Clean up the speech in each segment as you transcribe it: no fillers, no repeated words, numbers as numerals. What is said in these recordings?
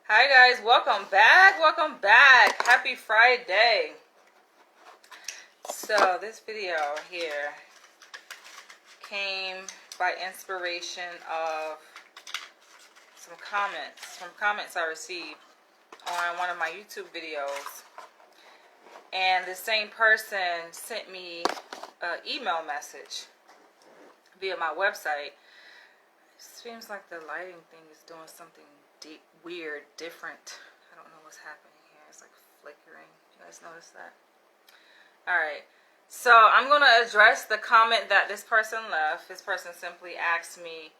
Hi guys, welcome back. Happy Friday. So this video here came by inspiration of some comments I received on one of my YouTube videos. And the same person sent me an email message via my website. It seems like the lighting thing is doing something deep, weird, different. I don't know what's happening here. It's like flickering. You guys notice that? Alright. So I'm going to address the comment that this person left. This person simply asked me,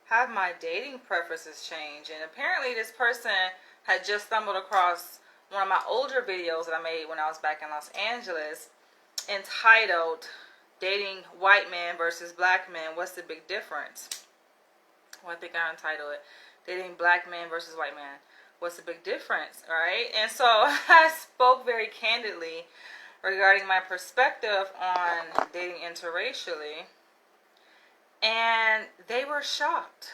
have my dating preferences changed? And apparently this person had just stumbled across one of my older videos that I made when I was back in Los Angeles, entitled Dating White Men versus Black Men, What's the Big Difference? Well, I think I entitled it Dating Black Men versus White Men, What's the Big Difference? Right? And so I spoke very candidly regarding my perspective on dating interracially, and they were shocked.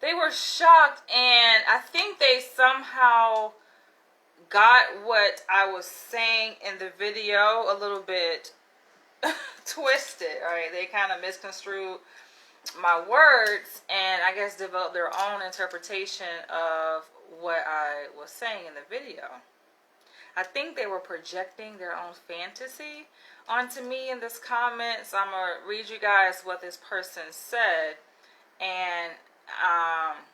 They were shocked, and I think they somehow got what I was saying in the video a little bit twisted. Right? They kind of misconstrued my words, and I guess developed their own interpretation of what I was saying in the video. I think they were projecting their own fantasy onto me in this comment. So I'm going to read you guys what this person said. And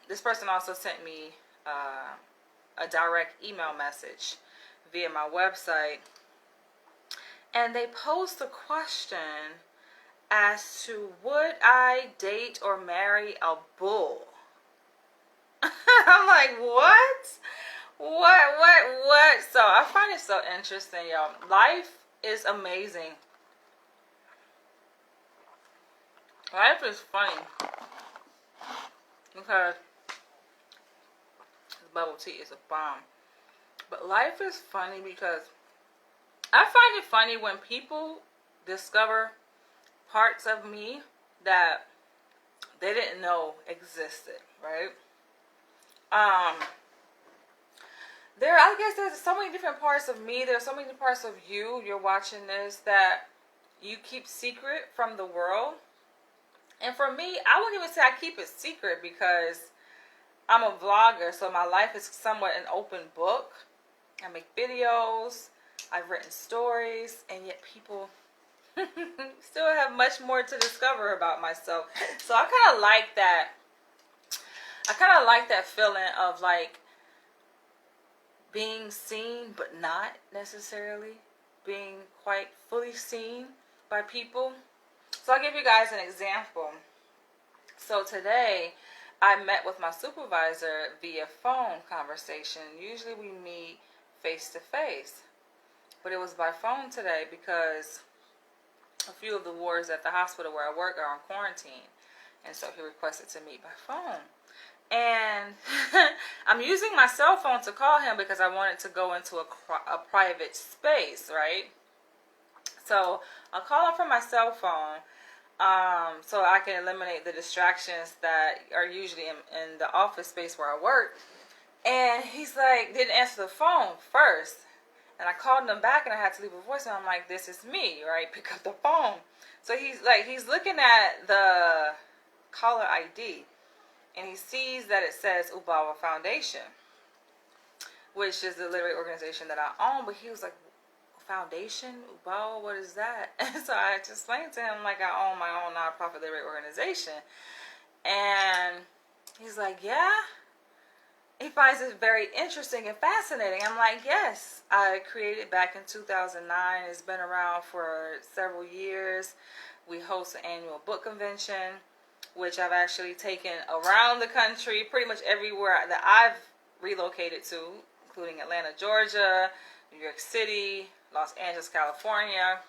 this person also sent me a direct email message via my website. And they posed a question as to, would I date or marry a bull? I'm like, what? What? So I find it so interesting, y'all. Life is amazing. Life is funny. Because this bubble tea is a bomb. But life is funny because I find it funny when people discover parts of me that they didn't know existed, right? I guess there's so many different parts of me. There's so many different parts of you. You're watching this that you keep secret from the world. And for me, I wouldn't even say I keep it secret because I'm a vlogger. So my life is somewhat an open book. I make videos. I've written stories. And yet people still have much more to discover about myself. So I kind of like that. I kind of like that feeling of like being seen, but not necessarily being quite fully seen by people. So I'll give you guys an example. So today I met with my supervisor via phone conversation. Usually we meet face to face, but it was by phone today because a few of the wards at the hospital where I work are on quarantine. And so he requested to meet by phone. And I'm using my cell phone to call him because I wanted to go into a private space, right? So I'll call him from my cell phone so I can eliminate the distractions that are usually in the office space where I work. And he's like, didn't answer the phone first. And I called him back and I had to leave a voice. And I'm like, this is me, right? Pick up the phone. So he's looking at the caller ID. And he sees that it says Ubawa Foundation, which is the literary organization that I own. But he was like, foundation? Ubawa? What is that? And so I just explained to him like I own my own nonprofit literary organization. And he's like, yeah? He finds it very interesting and fascinating. I'm like, yes. I created it back in 2009. It's been around for several years. We host an annual book convention, which I've actually taken around the country, pretty much everywhere that I've relocated to, including Atlanta, Georgia, New York City, Los Angeles, California.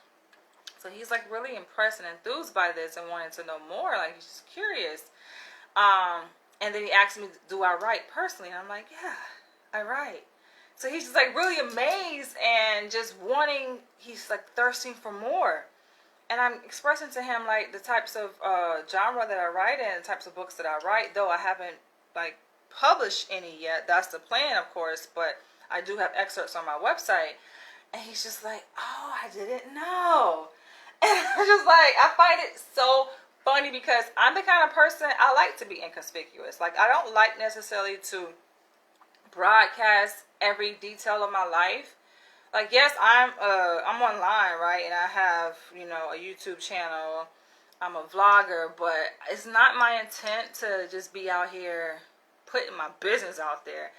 So he's like really impressed and enthused by this and wanted to know more. Like he's just curious. And then he asked me, do I write personally? And I'm like, yeah, I write. So he's just like really amazed and just wanting, he's like thirsting for more. and I'm expressing to him like the types of genre that I write in, the types of books that I write, though I haven't like published any yet. That's the plan, of course, but I do have excerpts on my website. And he's just like, oh, I didn't know. And I'm just like, I find it so funny because I'm the kind of person, I like to be inconspicuous. Like, I don't like necessarily to broadcast every detail of my life. Like, yes, I'm online, right? And I have, you know, a YouTube channel. I'm a vlogger, but it's not my intent to just be out here putting my business out there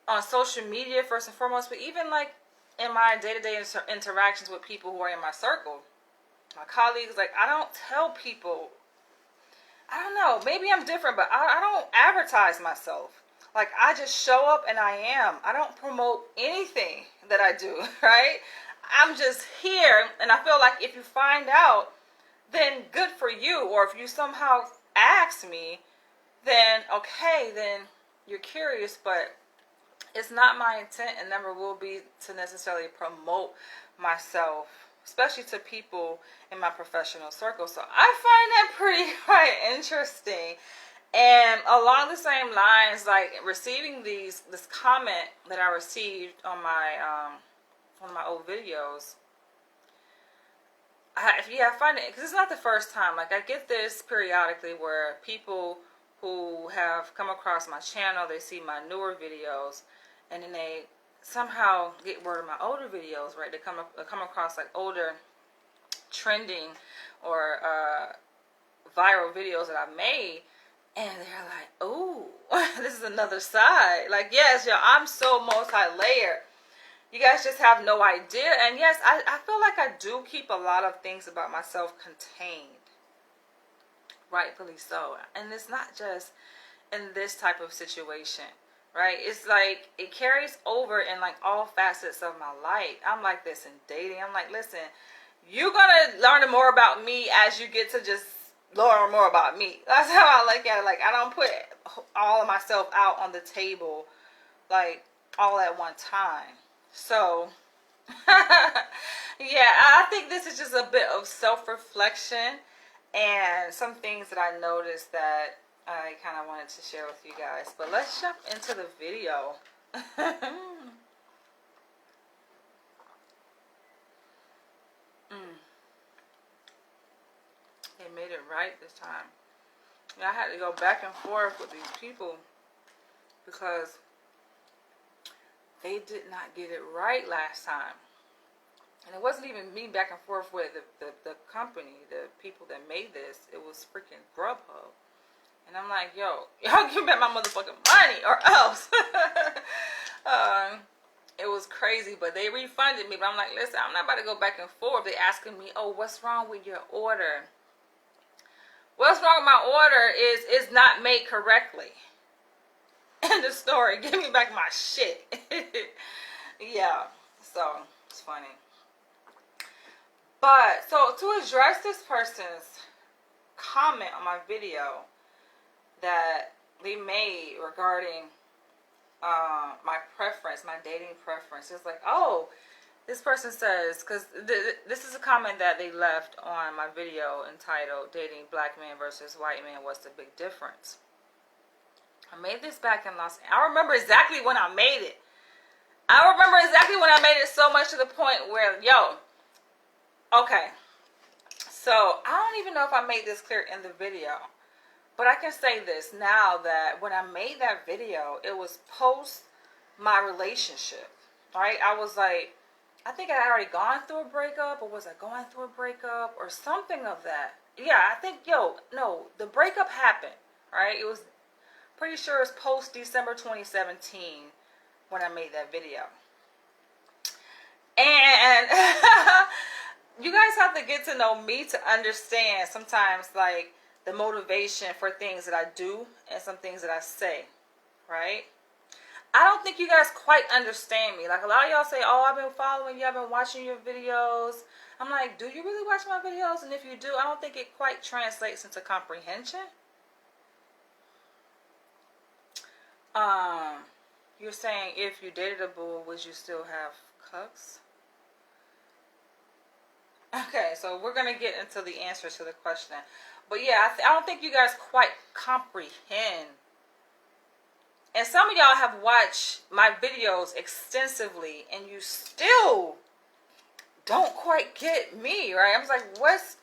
on social media first and foremost, but even like in my day-to-day interactions with people who are in my circle, my colleagues, like I don't tell people, I don't know, maybe I'm different, but I don't advertise myself. Like I just show up and I am. I don't promote anything that I do, right? I'm just here, and I feel like if you find out, then good for you. Or if you somehow ask me, then okay, then you're curious, but it's not my intent and never will be to necessarily promote myself, especially to people in my professional circle. So I find that pretty quite interesting. And along the same lines, like receiving this comment that I received on my one of my old videos. I find it, because it's not the first time. Like I get this periodically where people who have come across my channel, they see my newer videos, and then they somehow get word of my older videos, right? They come across like older trending or viral videos that I've made, and they're like, "Oh, this is another side." Like, yes, yo, I'm so multi-layered. You guys just have no idea. And yes, I feel like I do keep a lot of things about myself contained. Rightfully so. And it's not just in this type of situation, right? It's like it carries over in like all facets of my life. I'm like this in dating. I'm like, listen, you're gonna learn more about me as you get to just learn more about me. That's how I look at it. Like I don't put all of myself out on the table like all at one time. So yeah, I think this is just a bit of self-reflection and some things that I noticed that I kind of wanted to share with you guys. But let's jump into the video. They made it right this time. Yeah, I had to go back and forth with these people because they did not get it right last time. And it wasn't even me back and forth with the company, the people that made this. It was freaking Grubhub. And I'm like, yo, y'all give me my motherfucking money or else. It was crazy, but they refunded me. But I'm like, listen, I'm not about to go back and forth. They asking me, oh, what's wrong with your order? What's wrong with my order is it's not made correctly. End of story. Give me back my shit. Yeah, so it's funny. But so to address this person's comment on my video that they made regarding my preference, my dating preference, it's like, oh, this person says, because this is a comment that they left on my video entitled "Dating Black Men versus White Men, What's the Big Difference?" I made this back in Los Angeles. I remember exactly when I made it. I remember exactly when I made it, so much to the point where, yo, okay. So, I don't even know if I made this clear in the video. But I can say this now, that when I made that video, it was post my relationship. Right? I was like, I think I had already gone through a breakup, or was I going through a breakup, or something of that. Yeah, I think, no, the breakup happened. Right? It was pretty sure it's post December 2017 when I made that video. And you guys have to get to know me to understand sometimes like the motivation for things that I do and some things that I say, right? I don't think you guys quite understand me. Like a lot of y'all say, oh, I've been following you, I've been watching your videos. I'm like, do you really watch my videos? And if you do, I don't think it quite translates into comprehension. You're saying if you dated a bull, would you still have cucks? Okay, so we're gonna get into the answers to the question, but yeah, I don't think you guys quite comprehend. And some of y'all have watched my videos extensively, and you still don't quite get me, right? I'm just like, what's?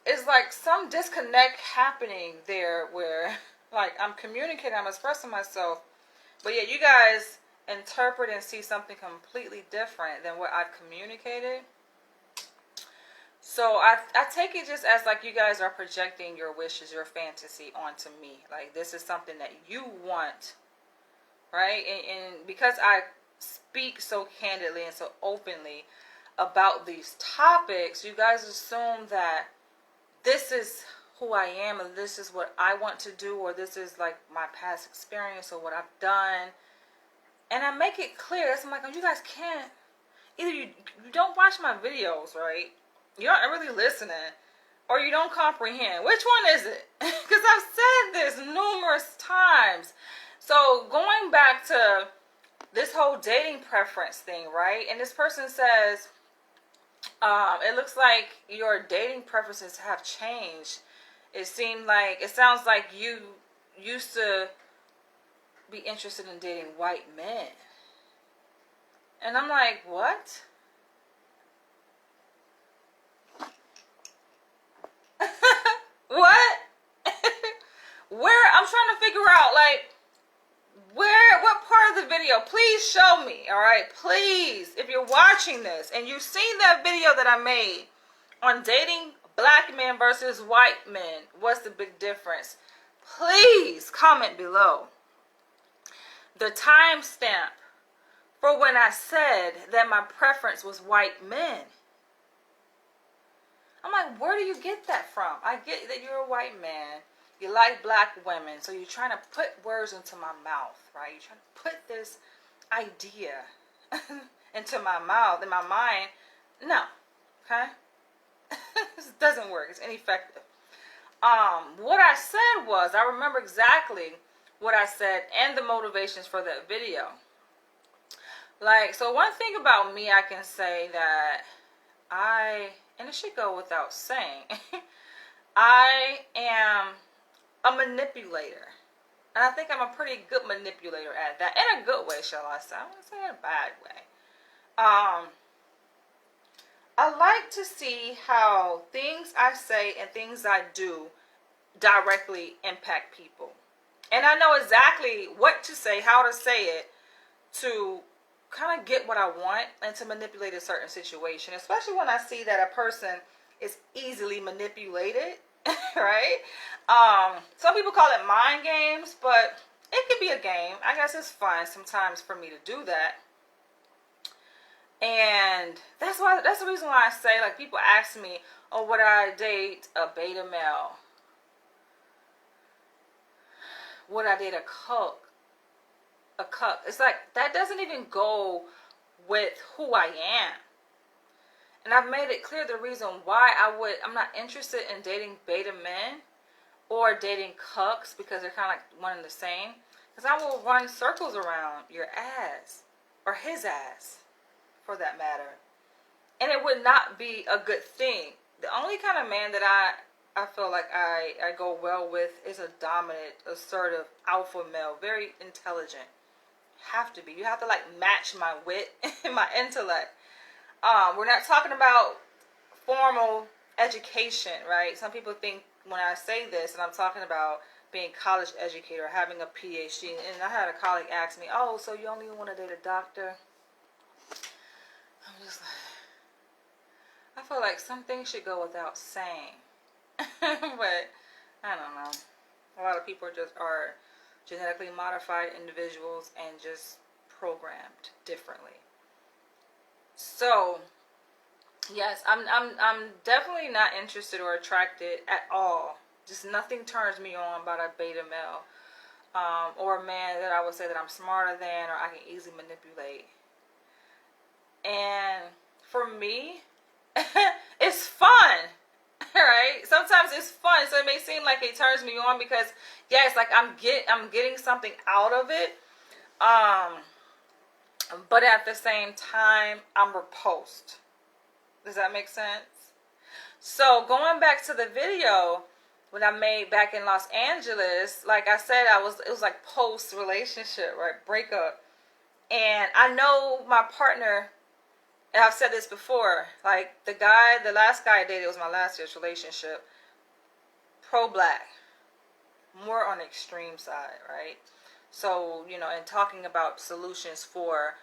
It's like some disconnect happening there, where like I'm communicating, I'm expressing myself, but yeah, you guys interpret and see something completely different than what I've communicated. So I take it just as like you guys are projecting your wishes, your fantasy onto me. Like this is something that you want, right? And because I speak so candidly and so openly about these topics, you guys assume that this is who I am and this is what I want to do, or this is like my past experience or what I've done. And I make it clear. I'm like, oh, you guys can't. Either you don't watch my videos, right? You're not really listening, or you don't comprehend. Which one is it? Because I've said this numerous times. So going back to this whole dating preference thing, right? And this person says, it looks like your dating preferences have changed. It sounds like you used to be interested in dating white men. And I'm like, what? What? Where? I'm trying to figure out, like, what part of the video? Please show me, all right? Please, if you're watching this and you've seen that video that I made on dating black men versus white men, what's the big difference? Please comment below the timestamp for when I said that my preference was white men. I'm like, where do you get that from? I get that you're a white man. You like black women. So you're trying to put words into my mouth, right? You're trying to put this idea into my mouth, in my mind. No. Okay? This doesn't work. It's ineffective. What I said was, I remember exactly what I said and the motivations for that video. Like, so one thing about me, I can say that and it should go without saying, I am a manipulator. And I think I'm a pretty good manipulator at that. In a good way, shall I say. I wouldn't say in a bad way. I like to see how things I say and things I do directly impact people. And I know exactly what to say, how to say it, to kind of get what I want and to manipulate a certain situation, especially when I see that a person is easily manipulated, right? Some people call it mind games, but it can be a game. I guess it's fun sometimes for me to do that. And that's the reason why I say, like, people ask me, oh, would I date a beta male? Would I date a cuck? It's like, that doesn't even go with who I am. And I've made it clear the reason why I'm not interested in dating beta men or dating cucks, because they're kind of like one and the same. Because I will run circles around your ass, or his ass, for that matter. And it would not be a good thing. The only kind of man that I feel like I go well with is a dominant, assertive, alpha male, very intelligent. Have to be. You have to like match my wit and my intellect. We're not talking about formal education, right? Some people think when I say this, and I'm talking about being college educated or having a PhD, and I had a colleague ask me, oh, so you only want to date a doctor? I'm just like, I feel like some things should go without saying. But I don't know. A lot of people are genetically modified individuals and just programmed differently. So yes, I'm definitely not interested or attracted at all. Just nothing turns me on about a beta male, or a man that I would say that I'm smarter than, or I can easily manipulate. And for me, it's fun. Right? Sometimes it's fun, so it may seem like it turns me on because, yeah, it's like I'm getting something out of it. But at the same time, I'm repulsed. Does that make sense? So going back to the video when I made back in Los Angeles, like I said, it was like post relationship, right? Breakup. And I know my partner, and I've said this before, like the last guy I dated was my last year's relationship, pro-black, more on the extreme side, right? So, you know, and talking about solutions for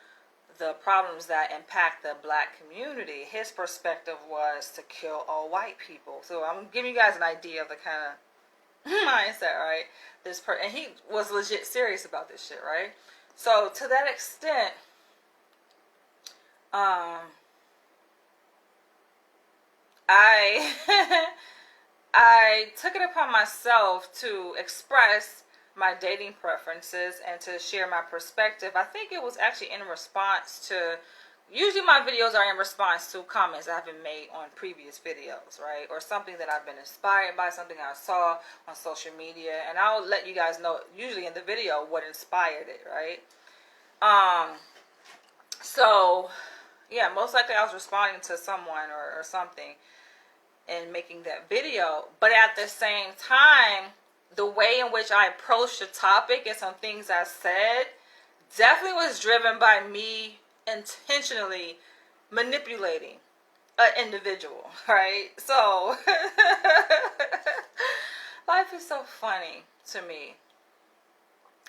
the problems that impact the black community, his perspective was to kill all white people. So I'm giving you guys an idea of the kind of mindset, right? And he was legit serious about this shit, right? So to that extent, I I took it upon myself to express my dating preferences and to share my perspective. I think it was actually in response to, usually my videos are in response to comments I've been made on previous videos, right? Or something that I've been inspired by, something I saw on social media, and I'll let you guys know usually in the video what inspired it, right? So yeah, most likely I was responding to someone or something and making that video, but at the same time, the way in which I approached the topic and some things I said definitely was driven by me intentionally manipulating an individual, right? So life is so funny to me.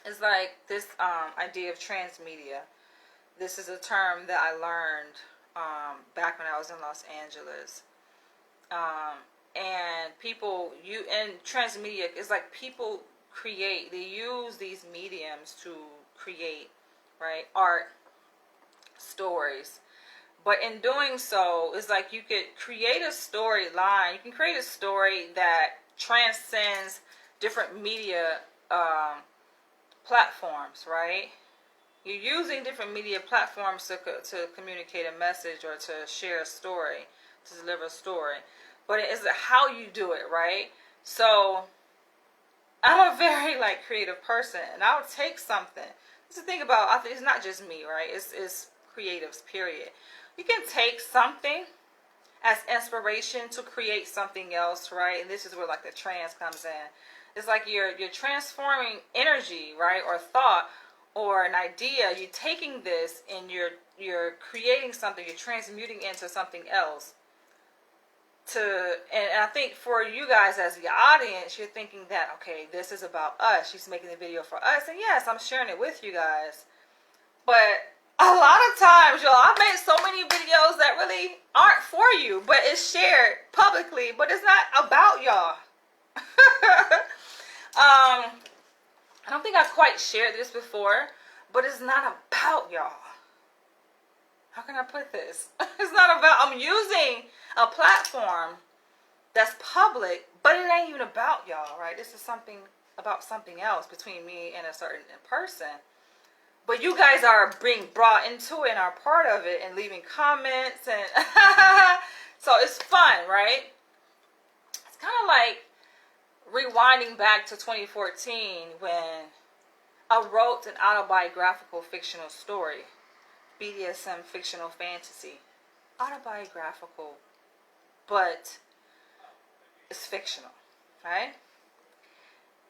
It's like this idea of transmedia. This is a term that I learned back when I was in Los Angeles. And people, and transmedia is like people they use these mediums to create, right, art, stories. But in doing so, it's like you could create a storyline. You can create a story that transcends different media platforms, right? You're using different media platforms to communicate a message or to share a story, to deliver a story. But it is how you do it, right? So I'm a very like creative person, and I'll take something. That's the thing about, I think it's not just me, right? It's creatives, period. You can take something as inspiration to create something else, right? And this is where like the trans comes in. It's like you're transforming energy, right, or thought, or an idea. You're taking this and you're creating something. You're transmuting into something else. And I think for you guys as the audience, you're thinking that, okay, this is about us. She's making the video for us, and yes, I'm sharing it with you guys. But a lot of times, y'all, I've made so many videos that really aren't for you, but it's shared publicly, but it's not about y'all. I don't think I've quite shared this before, but it's not about y'all. How can I put this? It's not about, I'm using a platform that's public, but it ain't even about y'all, right? This is something about something else between me and a certain person. But you guys are being brought into it and are part of it and leaving comments, and so it's fun, right? It's kind of like rewinding back to 2014 when I wrote an autobiographical fictional story. BDSM fictional fantasy. Autobiographical, but it's fictional, right?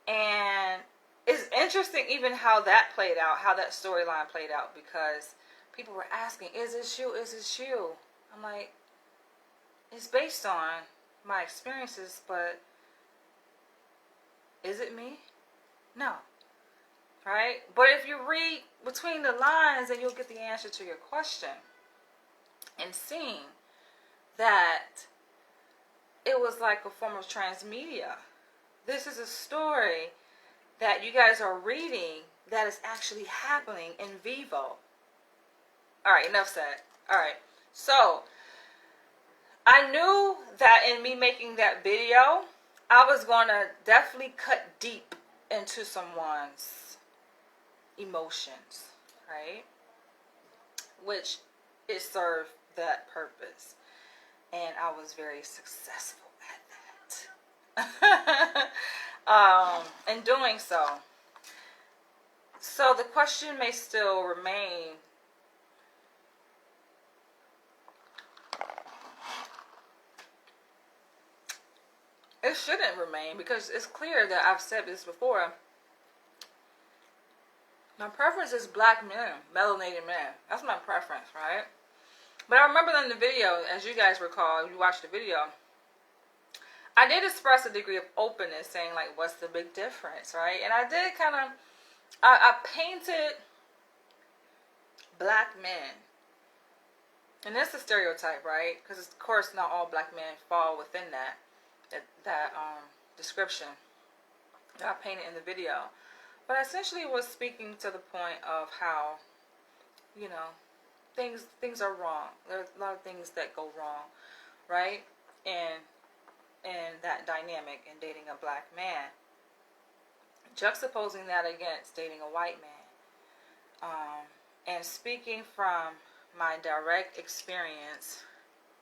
And it's interesting even how that played out, how that storyline played out, because people were asking, is this you? Is this you? I'm like, it's based on my experiences, but is it me? No. Right? But if you read between the lines, then you'll get the answer to your question. And seeing that it was like a form of transmedia. This is a story that you guys are reading that is actually happening in vivo. Alright, enough said. Alright, so I knew that in me making that video, I was going to definitely cut deep into someone's emotions, right? Which it served that purpose, and I was very successful at that. In doing so. So the question may still remain: it shouldn't remain, because it's clear that I've said this before. My preference is black men, melanated men. That's my preference, right? But I remember in the video, as you guys recall, you watched the video, I did express a degree of openness, saying like, what's the big difference, right? And I did kind of, I painted black men, and that's a stereotype, right? Because of course not all black men fall within that description that I painted in the video. But I essentially was speaking to the point of how, you know, things are wrong. There's a lot of things that go wrong, right? And that dynamic in dating a black man, juxtaposing that against dating a white man, and speaking from my direct experience.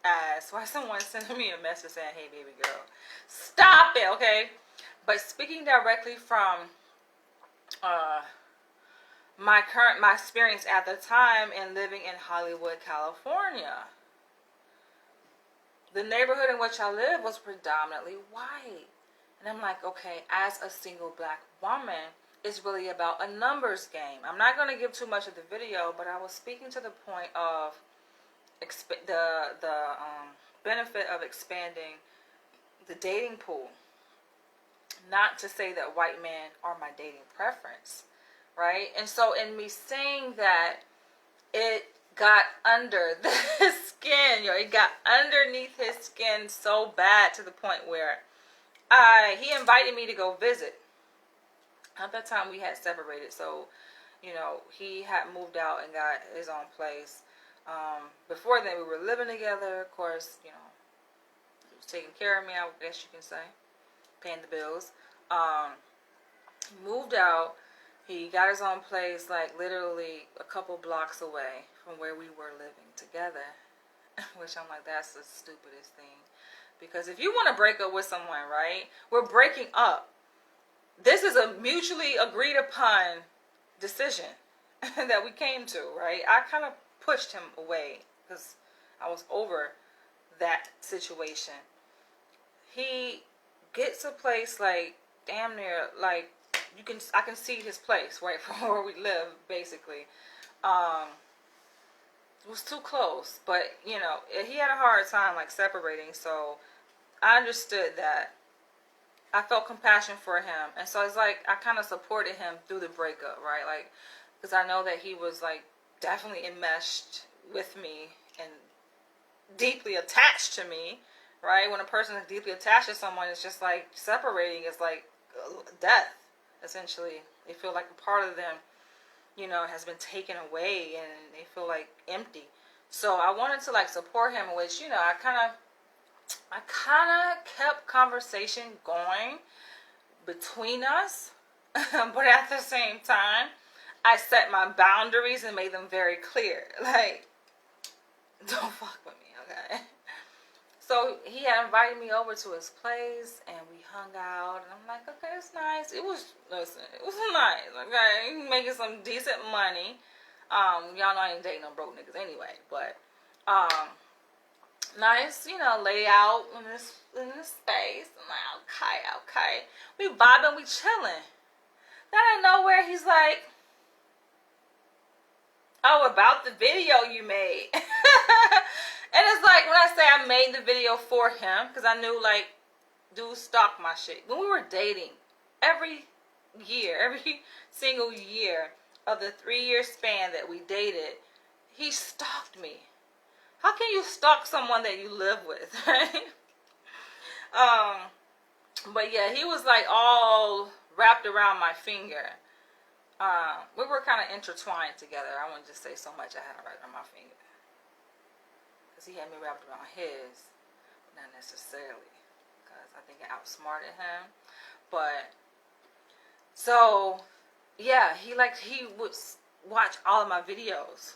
As why someone sending me a message saying, "Hey, baby girl, stop it," okay? But speaking directly from my experience at the time and living in Hollywood, California. The neighborhood in which I lived was predominantly white. And I'm like, okay, as a single black woman, it's really about a numbers game. I'm not going to give too much of the video, but I was speaking to the point of the benefit of expanding the dating pool. Not to say that white men are my dating preference, right? And so in me saying that, it got under the skin, it got underneath his skin so bad, to the point where he invited me to go visit. At that time we had separated, so he had moved out and got his own place. Before then we were living together, of course. He was taking care of me, I guess you can say, paying the bills. He moved out. He got his own place, like literally a couple blocks away from where we were living together. Which I'm like, that's the stupidest thing. Because if you want to break up with someone, right, we're breaking up. This is a mutually agreed upon decision that we came to, right? I kind of pushed him away because I was over that situation. He gets a place like damn near, like I can see his place right from where we live, basically. It was too close, but he had a hard time like separating, so I understood that. I felt compassion for him, and so it's like I kind of supported him through the breakup, right? Like, because I know that he was like definitely enmeshed with me and deeply attached to me, right? When a person is deeply attached to someone, it's just like separating is like death, essentially. They feel like a part of them, has been taken away, and they feel like empty. So I wanted to like support him, which, I kind of kept conversation going between us, but at the same time, I set my boundaries and made them very clear. Like, don't fuck with me, okay? So he had invited me over to his place, and we hung out, and I'm like, okay, it's nice. It was nice, okay? Making some decent money. Y'all know I ain't dating no broke niggas anyway, but, nice, lay out in this space. I'm like, okay. We vibing, we chilling. Then out of nowhere, he's like, oh, about the video you made. And it's like, when I say I made the video for him, because I knew, like, dude stalked my shit. When we were dating, every single year of the 3-year span that we dated, he stalked me. How can you stalk someone that you live with, right? But yeah, he was like all wrapped around my finger. We were kind of intertwined together. I wouldn't just say so much I had it right on my finger. Because he had me wrapped around his. Not necessarily. Because I think I outsmarted him. But, so, yeah, he would watch all of my videos.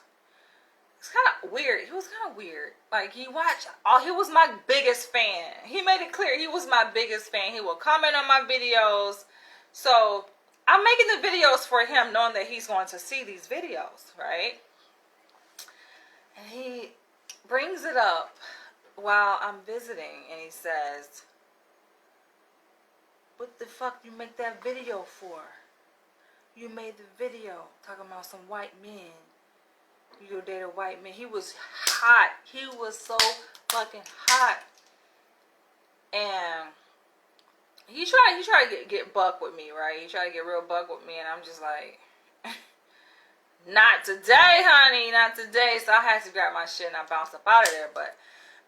It's kind of weird. He was kind of weird. Like, he was my biggest fan. He made it clear he was my biggest fan. He would comment on my videos. So, I'm making the videos for him, knowing that he's going to see these videos, right? And he brings it up while I'm visiting, and he says, what the fuck you make that video for? You made the video talking about some white men. You date a white man. He was hot. He was so fucking hot. And he tried to get buck with me, right? He tried to get real buck with me, and I'm just like, not today, honey, not today. So I had to grab my shit and I bounced up out of there. But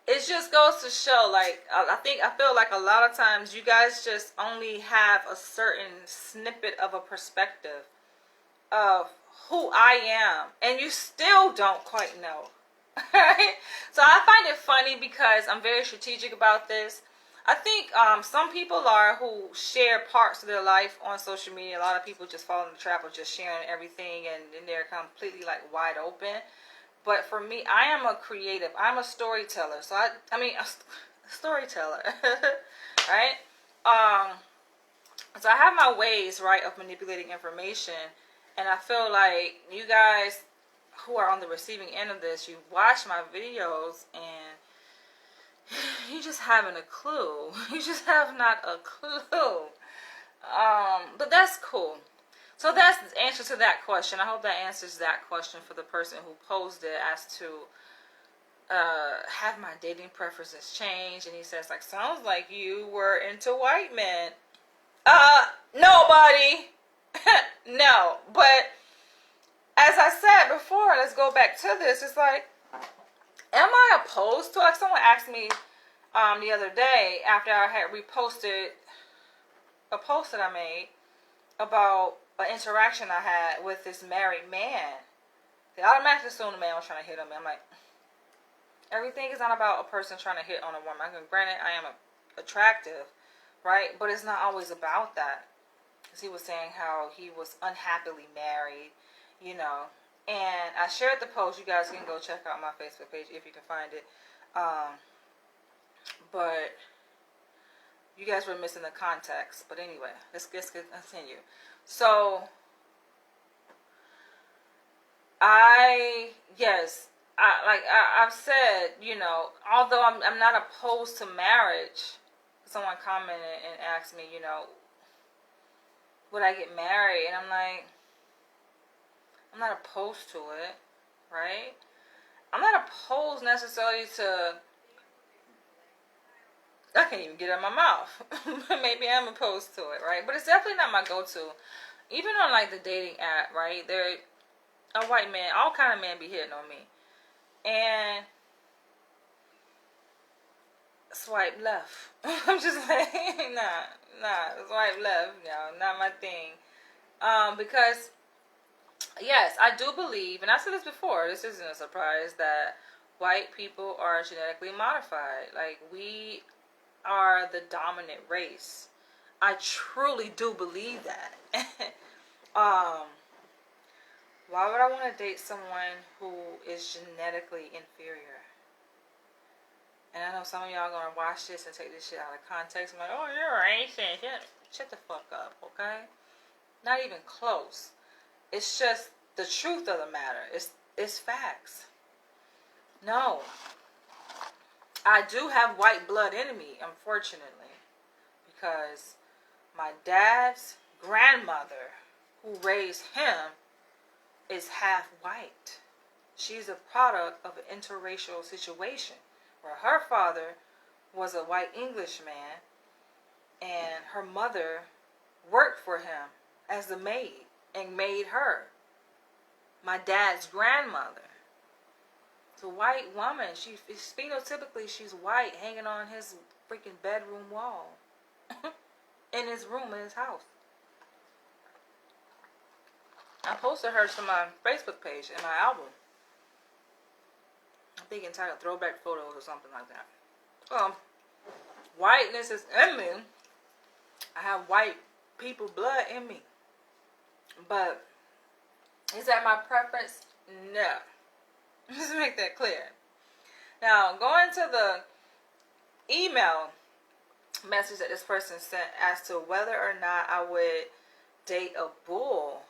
it just goes to show, like, I feel like a lot of times you guys just only have a certain snippet of a perspective of who I am, and you still don't quite know. Right? So I find it funny because I'm very strategic about this. I think some people are who share parts of their life on social media. A lot of people just fall in the trap of just sharing everything, and then they're completely like wide open. But for me, I am a creative. I'm a storyteller. So I mean, a storyteller, right? So I have my ways, right, of manipulating information, and I feel like you guys who are on the receiving end of this, you watch my videos and you just haven't a clue. You just have not a clue. But that's cool. So that's the answer to that question. I hope that answers that question for the person who posed it as to have my dating preferences changed. And he says, like, sounds like you were into white men. Nobody. No. But as I said before, let's go back to this. It's like, am I opposed to, like, someone asked me the other day after I had reposted a post that I made about an interaction I had with this married man. They automatically assumed the man was trying to hit on me. I'm like, everything is not about a person trying to hit on a woman. Granted, I am attractive, right? But it's not always about that. Because he was saying how he was unhappily married, you know. And I shared the post. You guys can go check out my Facebook page if you can find it. But you guys were missing the context. But anyway, let's continue. So, I've said, you know, although I'm not opposed to marriage, someone commented and asked me, you know, would I get married? And I'm like, I'm not opposed to it, right? I'm not opposed necessarily to, I can't even get it out of my mouth. Maybe I'm opposed to it, right? But it's definitely not my go-to. Even on, like, the dating app, right? There, a white man, all kind of men be hitting on me. And swipe left. I'm just like, nah, swipe left, no, not my thing. Because, yes, I do believe, and I said this before, this isn't a surprise, that white people are genetically modified. Like, we are the dominant race. I truly do believe that. Why would I want to date someone who is genetically inferior? And I know some of y'all gonna watch this and take this shit out of context. I'm like, oh, you're racist. Shut the fuck up, okay? Not even close. It's just the truth of the matter. It's facts. No. I do have white blood in me, unfortunately. Because my dad's grandmother, who raised him, is half white. She's a product of an interracial situation where her father was a white English man and her mother worked for him as the maid and made her my dad's grandmother. It's a white woman. Phenotypically, she's white, hanging on his freaking bedroom wall in his room in his house. I posted her to my Facebook page in my album. I think entitled Throwback Photos or something like that. Whiteness is in me. I have white people blood in me. But is that my preference? No. Just make that clear. Now, going to the email message that this person sent as to whether or not I would date a bull.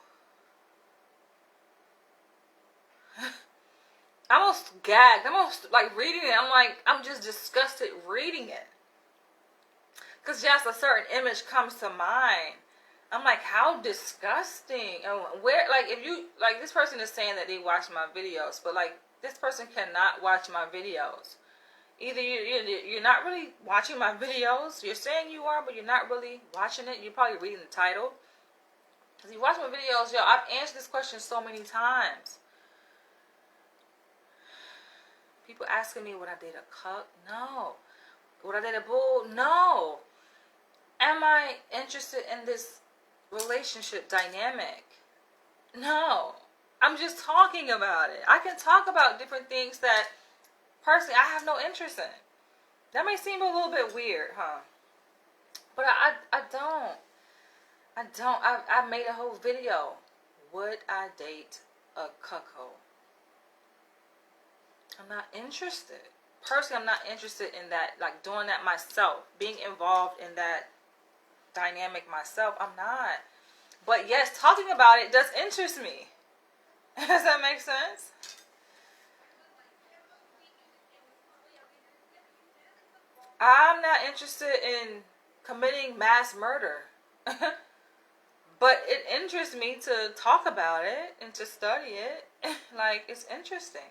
I almost gagged. I'm almost like reading it. I'm just disgusted reading it. Because just a certain image comes to mind. I'm like, how disgusting. And where, like, if you, like, this person is saying that they watch my videos, but, like, this person cannot watch my videos. Either you're not really watching my videos, you're saying you are, but you're not really watching it. You're probably reading the title. Because you watch my videos, yo, I've answered this question so many times. People asking me, would I date a cuck? No. Would I date a bull? No. Am I interested in this relationship dynamic? No. I'm just talking about it. I can talk about different things that personally I have no interest in. That may seem a little bit weird, huh? But I don't. I made a whole video. Would I date a cuckold? I'm not interested. Personally, I'm not interested in that, like doing that myself, being involved in that dynamic myself. I'm not. But yes, talking about it does interest me. Does that make sense? I'm not interested in committing mass murder. But it interests me to talk about it and to study it. Like, it's interesting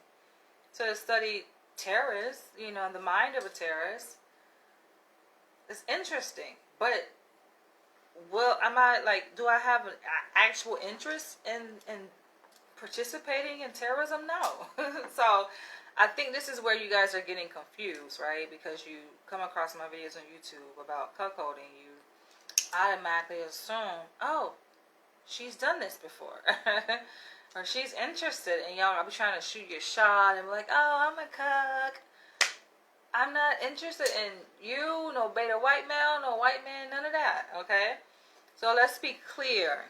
to study terrorists, you know, the mind of a terrorist. It's interesting. But, well, am I, like, do I have an actual interest in participating in terrorism? No. So, I think this is where you guys are getting confused, right? Because you come across my videos on YouTube about cuckolding, you automatically assume, oh, she's done this before. Or she's interested, and y'all, I'll be trying to shoot your shot and be like, oh, I'm a cuck. I'm not interested in you, no beta white male, no white man, none of that, okay? So let's be clear.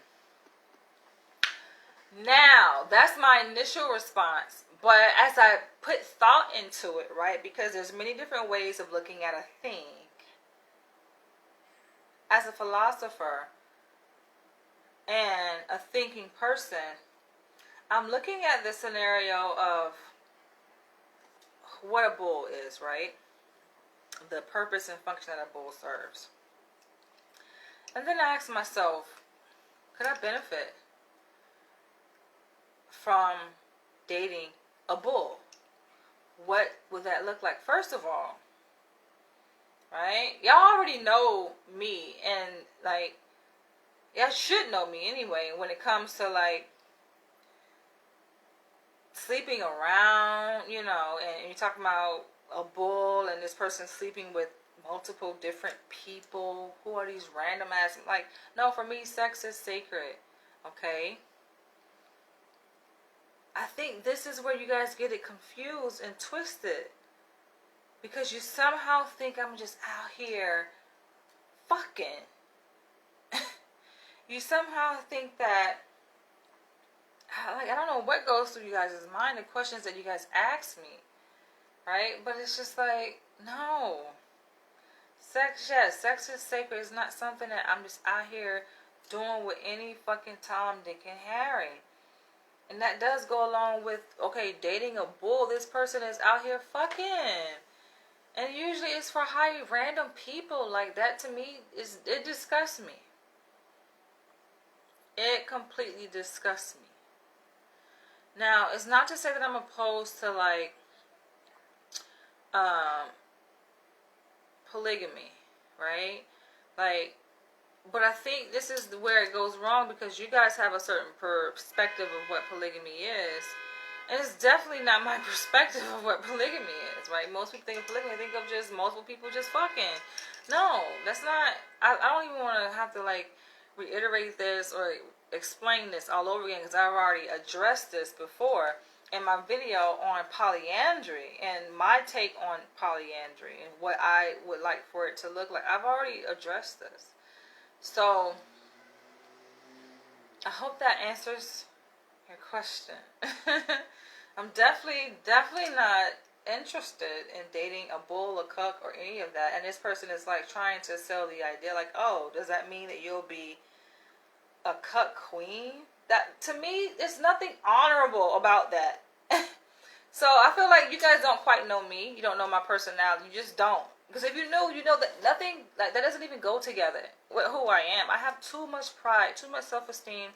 Now, that's my initial response. But as I put thought into it, right, because there's many different ways of looking at a thing. As a philosopher and a thinking person, I'm looking at the scenario of what a bull is, right? The purpose and function that a bull serves. And then I ask myself, could I benefit from dating a bull? What would that look like? First of all, right? Y'all already know me, and like, y'all should know me anyway when it comes to like sleeping around, you know, and you're talking about a bull and this person sleeping with multiple different people. Who are these random ass? Like, no, for me, sex is sacred, okay? I think this is where you guys get it confused and twisted. Because you somehow think I'm just out here fucking. You somehow think that, like, I don't know what goes through you guys' mind, the questions that you guys ask me, right? But it's just like, no. Sex, yes, sex is sacred. It's not something that I'm just out here doing with any fucking Tom, Dick, and Harry. And that does go along with, okay, dating a bull. This person is out here fucking. And usually it's for highly random people. Like, that to me, it disgusts me. It completely disgusts me. Now, it's not to say that I'm opposed to, like, polygamy, right? Like, but I think this is where it goes wrong, because you guys have a certain perspective of what polygamy is. And it's definitely not my perspective of what polygamy is, right? Most people think of polygamy, think of just multiple people just fucking. No, that's not, I don't even want to have to, like, reiterate this or explain this all over again, because I've already addressed this before in my video on polyandry and my take on polyandry and what I would like for it to look like. I've already addressed this. So, I hope that answers your question. I'm definitely not interested in dating a bull, a cuck, or any of that. And this person is like trying to sell the idea, like, oh, does that mean that you'll be a cuck queen? That, to me, there's nothing honorable about that. So I feel like you guys don't quite know me. You don't know my personality. You just don't. Because if you know that nothing, like, that doesn't even go together with who I am. I have too much pride, too much self-esteem,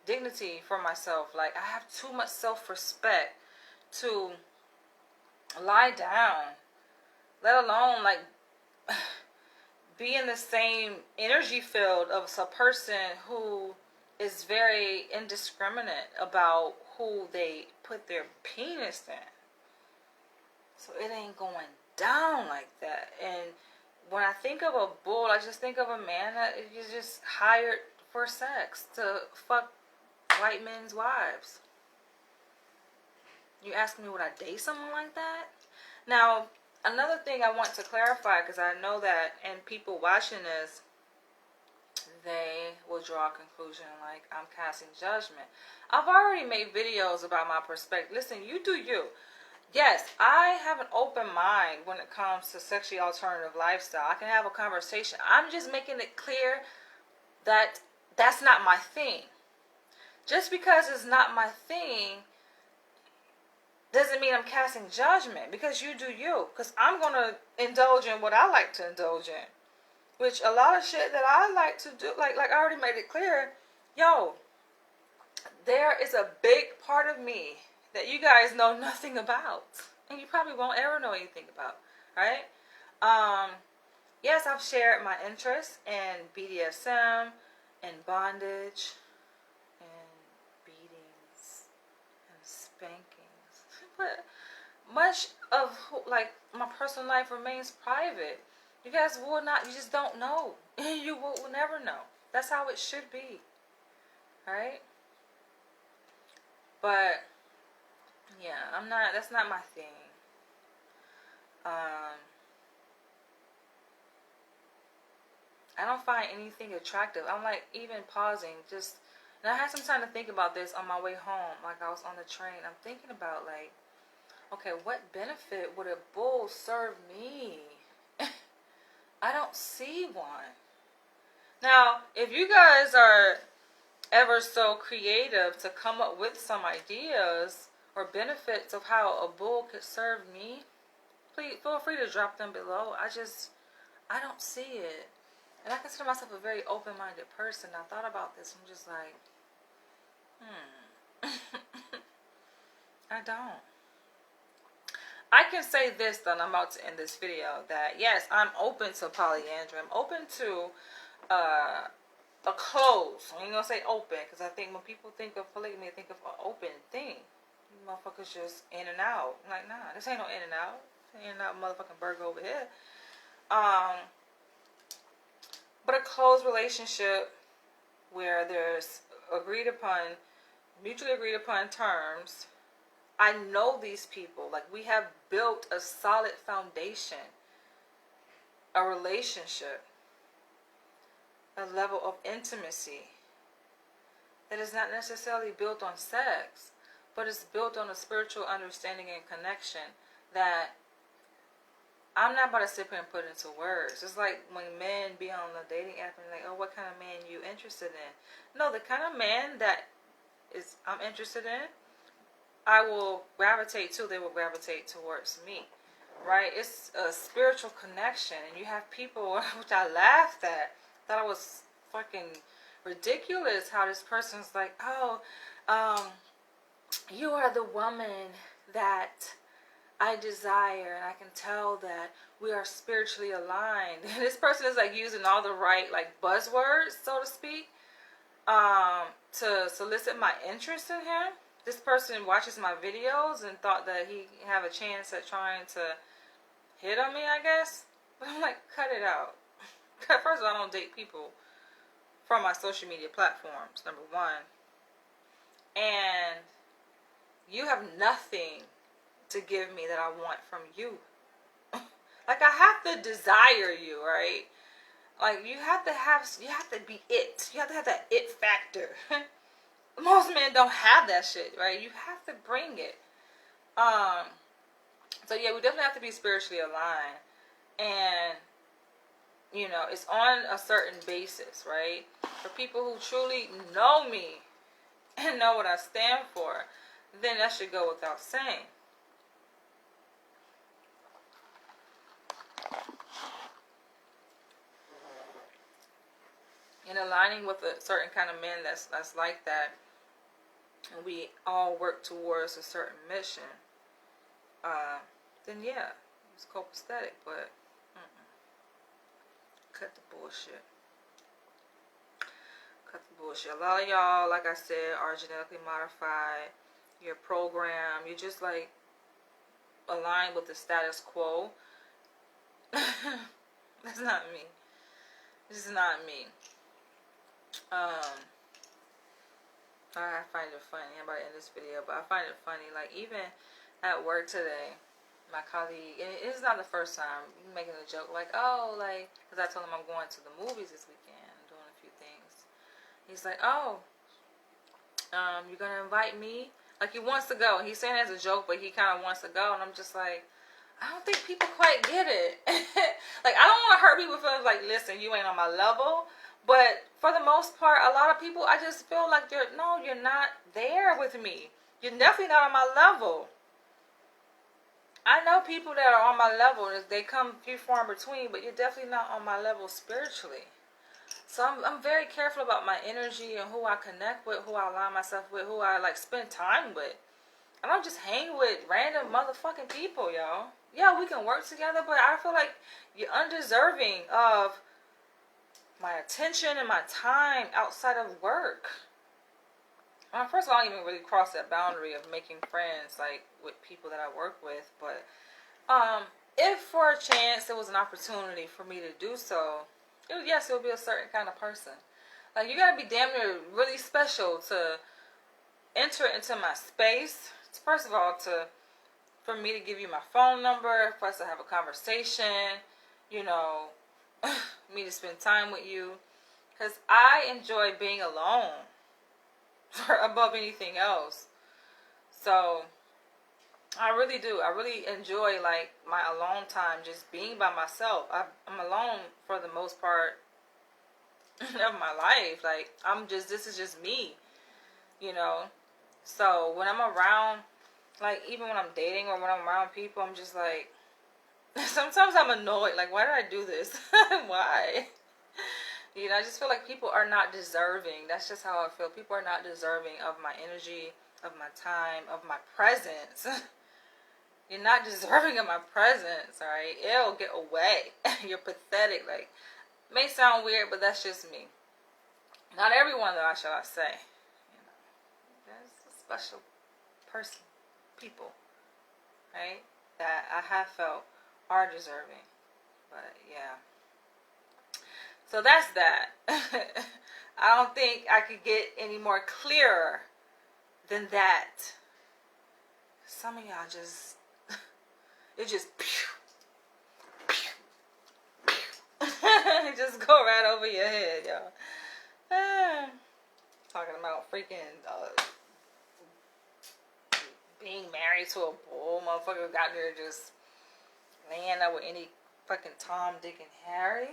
dignity for myself. Like, I have too much self-respect to lie down, let alone, like, be in the same energy field of a person who is very indiscriminate about who they put their penis in. So it ain't going down like that. And when I think of a bull, I just think of a man that is just hired for sex to fuck white men's wives. You asking me would I date someone like that? Now, another thing I want to clarify, because I know that, and people watching this, they will draw a conclusion like I'm casting judgment. I've already made videos about my perspective. Listen, you do you. Yes, I have an open mind when it comes to sexually alternative lifestyle. I can have a conversation. I'm just making it clear that that's not my thing. Just because it's not my thing doesn't mean I'm casting judgment, because you do you. Because I'm going to indulge in what I like to indulge in. Which a lot of shit that I like to do, like I already made it clear, yo, there is a big part of me that you guys know nothing about. And you probably won't ever know anything about, right? Yes, I've shared my interest in BDSM and bondage and beatings and spankings. But much of, like, my personal life remains private. You guys will not, you just don't know. You will never know. That's how it should be. Alright? But, yeah, that's not my thing. I don't find anything attractive. I'm like, even pausing, just, and I had some time to think about this on my way home. Like, I was on the train. I'm thinking about, like, okay, what benefit would a bull serve me? I don't see one. Now, if you guys are ever so creative to come up with some ideas or benefits of how a bull could serve me, please feel free to drop them below. I don't see it. And I consider myself a very open-minded person. I thought about this. I'm just like, I don't. I can say this, though, and I'm about to end this video, that yes, I'm open to polyandry. I'm open to a close. I ain't gonna say open, because I think when people think of polygamy, they think of an open thing. You motherfuckers just in and out. I'm like, nah, this ain't no in and out. In and out motherfucking burger over here. But a closed relationship where there's mutually agreed upon terms. I know these people. Like, we have built a solid foundation, a relationship, a level of intimacy that is not necessarily built on sex, but it's built on a spiritual understanding and connection that I'm not about to sit here and put into words. It's like when men be on the dating app and like, oh, what kind of man you interested in? No, the kind of man that I'm interested in, I will gravitate to, they will gravitate towards me, right? It's a spiritual connection, and you have people, which I laughed at, thought it was fucking ridiculous how this person's like, oh, you are the woman that I desire, and I can tell that we are spiritually aligned. And this person is like using all the right, like, buzzwords, so to speak, to solicit my interest in him. This person watches my videos and thought that he have a chance at trying to hit on me, I guess. But I'm like, cut it out. First of all, I don't date people from my social media platforms, number one. And you have nothing to give me that I want from you. Like, I have to desire you, right? Like, you have to be it. You have to have that it factor. Most men don't have that shit, right? You have to bring it. So yeah, we definitely have to be spiritually aligned. And, you know, it's on a certain basis, right? For people who truly know me and know what I stand for, then that should go without saying. and aligning with a certain kind of men that's like that, and we all work towards a certain mission, then yeah, it's copacetic. But cut the bullshit. Cut the bullshit. A lot of y'all, like I said, are genetically modified. You're programmed. You're just like aligned with the status quo. That's not me. This is not me. I find it funny. I'm about to end this video, but I find it funny. Like, even at work today, my colleague, and it's not the first time, making a joke, like, oh, like, because I told him I'm going to the movies this weekend, I'm doing a few things. He's like, oh, you're going to invite me? Like, he wants to go. He's saying it as a joke, but he kind of wants to go, and I'm just like, I don't think people quite get it. Like, I don't want to hurt people feeling like, listen, you ain't on my level. But for the most part, a lot of people, I just feel like you're not there with me. You're definitely not on my level. I know people that are on my level. They come few far in between, but you're definitely not on my level spiritually. So I'm very careful about my energy and who I connect with, who I align myself with, who I like spend time with. I don't just hang with random motherfucking people, y'all. Yeah, we can work together, but I feel like you're undeserving of my attention and my time outside of work. First of all, I don't even really cross that boundary of making friends like with people that I work with. But if for a chance there was an opportunity for me to do so, it would be a certain kind of person. Like, you gotta be damn near really special to enter into my space. First of all, for me to give you my phone number, for us to have a conversation, me to spend time with you, because I enjoy being alone above anything else. So I really do. I really enjoy like my alone time, just being by myself. I'm alone for the most part of my life. Like, this is just me, So when I'm around, like, even when I'm dating or when I'm around people, I'm just like, sometimes I'm annoyed. Like, why did I do this? Why? I just feel like people are not deserving. That's just how I feel. People are not deserving of my energy, of my time, of my presence. You're not deserving of my presence, alright? Ew, get away. You're pathetic. Like, may sound weird, but that's just me. Not everyone, though, shall I say. There's a special person, people, right? That I have felt are deserving. But yeah. So that's that. I don't think I could get any more clearer than that. Some of y'all just, it just, it just go right over your head, y'all. Talking about freaking being married to a bull. Motherfucker got there just laying up with any fucking Tom, Dick, and Harry.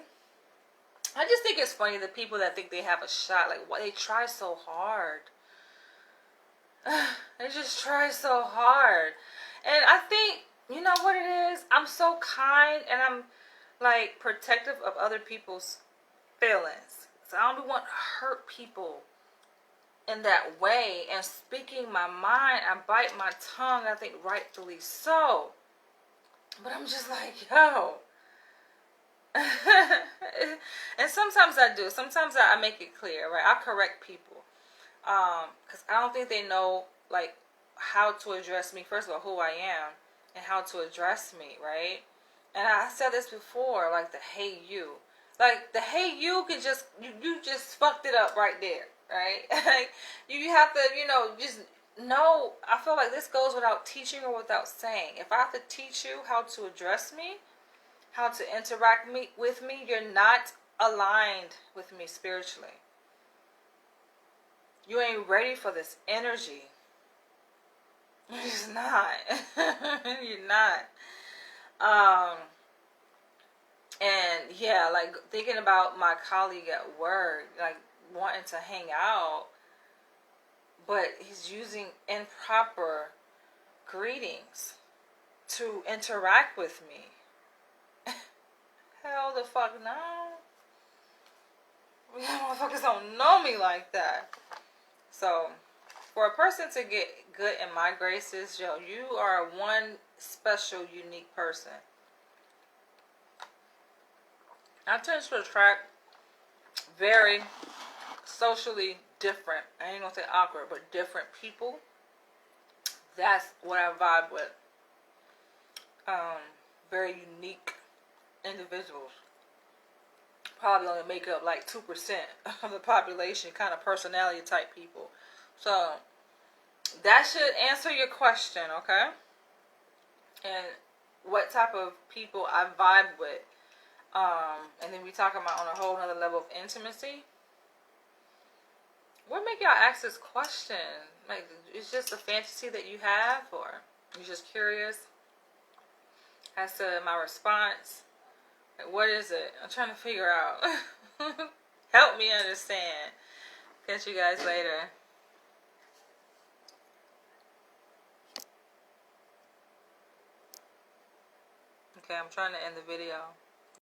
I just think it's funny the people that think they have a shot. Like, what, they try so hard. They just try so hard. And I think, you know what it is? I'm so kind and I'm like protective of other people's feelings. So I don't want to hurt people in that way. And speaking my mind, I bite my tongue, I think rightfully so. But I'm just like, yo. And sometimes I do. Sometimes I make it clear, right? I correct people. Because I don't think they know, like, how to address me. First of all, who I am and how to address me, right? And I said this before, like the hey you. Like, the hey you can just, you just fucked it up right there, right? Like, you have to, just know. I feel like this goes without teaching or without saying. If I have to teach you how to address me, how to interact with me, you're not aligned with me spiritually. You ain't ready for this energy. You're just not. You're not. And yeah, like thinking about my colleague at work, like wanting to hang out, but he's using improper greetings to interact with me. Hell the fuck no. Motherfuckers don't know me like that. So, for a person to get good in my graces, yo, you are one special, unique person. I tend to attract very socially different, I ain't gonna say awkward, but different people. That's what I vibe with. Very unique individuals. Probably only make up like 2% of the population, kind of personality type people. So that should answer your question, okay? And what type of people I vibe with. And then we talk about on a whole other level of intimacy. What make y'all ask this question? Like, it's just a fantasy that you have, or you're just curious as to my response? Like, what is it? I'm trying to figure out. Help me understand. Catch you guys later. Okay, I'm trying to end the video.